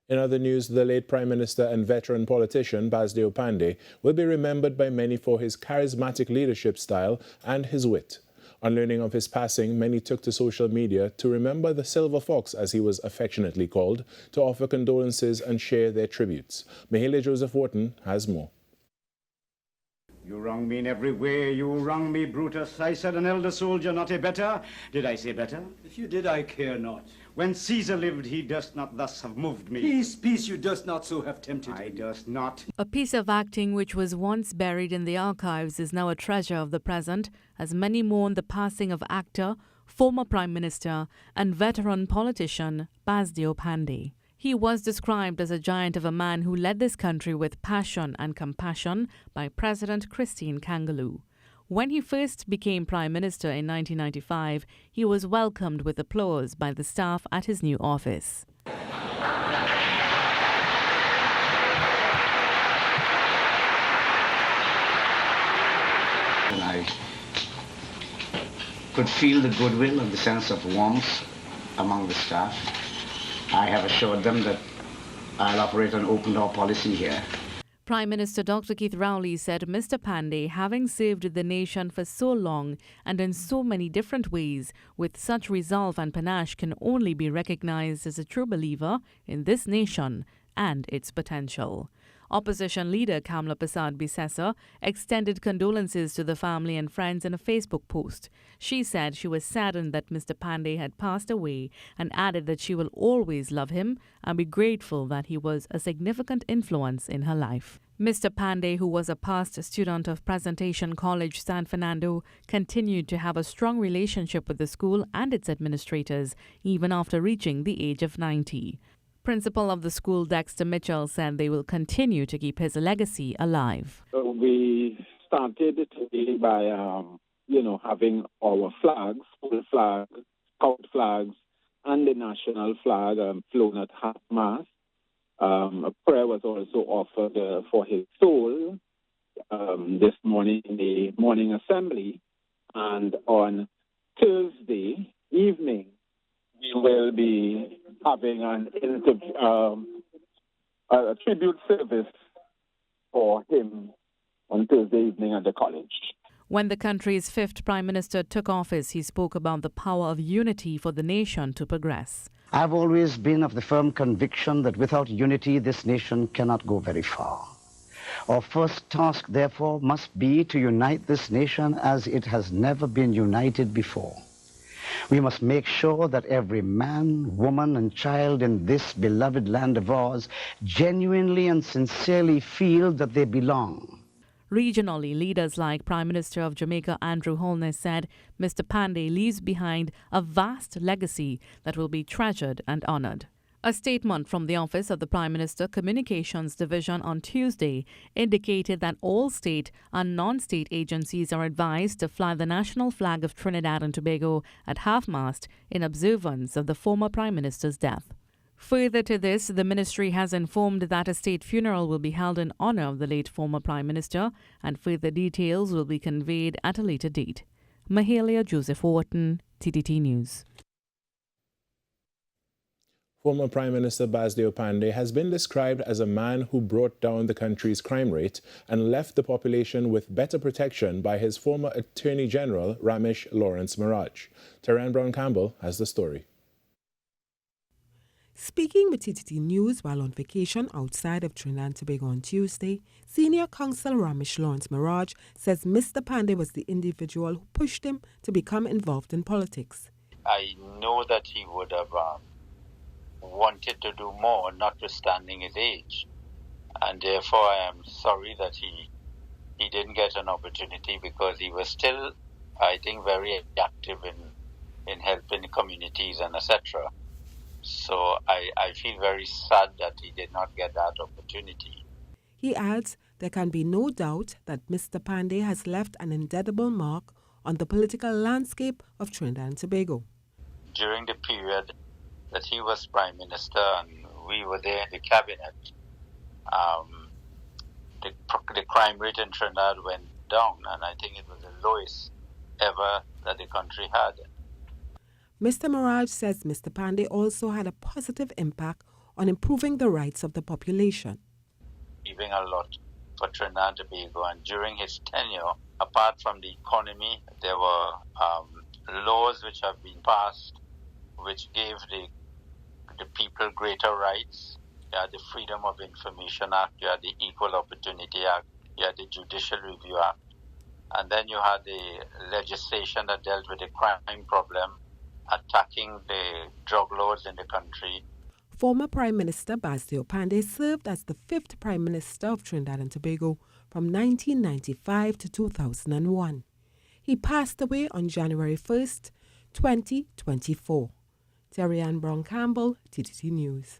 In other news, the late Prime Minister and veteran politician Basdeo Panday will be remembered by many for his charismatic leadership style and his wit. On learning of his passing, many took to social media to remember the Silver Fox, as he was affectionately called, to offer condolences and share their tributes. Mahalia Joseph-Wharton has more. You wrong me in every way, you wrong me, Brutus. I said an elder soldier, not a better. Did I say better? If you did, I care not. When Caesar lived, he durst not thus have moved me. Peace, peace, you durst not so have tempted I me. durst not. A piece of acting which was once buried in the archives is now a treasure of the present, as many mourn the passing of actor, former Prime Minister and veteran politician Basdeo Panday. He was described as a giant of a man who led this country with passion and compassion by President Christine Kangaloo. When he first became Prime Minister in 1995, he was welcomed with applause by the staff at his new office. And I could feel the goodwill and the sense of warmth among the staff. I have assured them that I'll operate an open-door policy here. Prime Minister Dr. Keith Rowley said Mr. Panday, having served the nation for so long and in so many different ways, with such resolve and panache, can only be recognized as a true believer in this nation and its potential. Opposition leader Kamla Persad-Bissessar extended condolences to the family and friends in a Facebook post. She said she was saddened that Mr. Panday had passed away and added that she will always love him and be grateful that he was a significant influence in her life. Mr. Panday, who was a past student of Presentation College, San Fernando, continued to have a strong relationship with the school and its administrators even after reaching the age of 90. Principal of the school, Dexter Mitchell, said they will continue to keep his legacy alive. We started today by, having our flags, full flag, scout flags, and the national flag flown at half-mast. A prayer was also offered for his soul this morning in the morning assembly. And on Thursday evening, we will be having a tribute service for him on Thursday evening at the college. When the country's fifth Prime Minister took office, he spoke about the power of unity for the nation to progress. I've always been of the firm conviction that without unity, this nation cannot go very far. Our first task, therefore, must be to unite this nation as it has never been united before. We must make sure that every man, woman, and child in this beloved land of ours genuinely and sincerely feel that they belong. Regionally, leaders like Prime Minister of Jamaica Andrew Holness said Mr. Panday leaves behind a vast legacy that will be treasured and honoured. A statement from the Office of the Prime Minister Communications Division on Tuesday indicated that all state and non-state agencies are advised to fly the national flag of Trinidad and Tobago at half-mast in observance of the former Prime Minister's death. Further to this, the ministry has informed that a state funeral will be held in honour of the late former Prime Minister, and further details will be conveyed at a later date. Mahalia Joseph-Wharton, TTT News. Former Prime Minister Basdeo Panday has been described as a man who brought down the country's crime rate and left the population with better protection by his former Attorney General, Ramesh Lawrence Maraj. Taran Brown-Campbell has the story. Speaking with TTT News while on vacation outside of Trinidad and Tobago on Tuesday, Senior Counsel Ramesh Lawrence Maraj says Mr. Panday was the individual who pushed him to become involved in politics. I know that he would have wanted to do more, notwithstanding his age. And therefore, I am sorry that he didn't get an opportunity, because he was still, I think, very active in helping communities and etc. So I feel very sad that he did not get that opportunity. He adds there can be no doubt that Mr. Panday has left an indelible mark on the political landscape of Trinidad and Tobago. During the period that he was Prime Minister and we were there in the cabinet, the crime rate in Trinidad went down, and I think it was the lowest ever that the country had. Mr. Maraj says Mr. Panday also had a positive impact on improving the rights of the population. Giving a lot for Trinidad and Tobago, and during his tenure, apart from the economy, there were laws which have been passed which gave the people greater rights. You had the Freedom of Information Act, you had the Equal Opportunity Act, you had the Judicial Review Act, and then you had the legislation that dealt with the crime problem, attacking the drug lords in the country. Former Prime Minister Basdeo Panday served as the 5th Prime Minister of Trinidad and Tobago from 1995 to 2001. He passed away on January 1st, 2024. Terry Ann Brown Campbell, TTT News.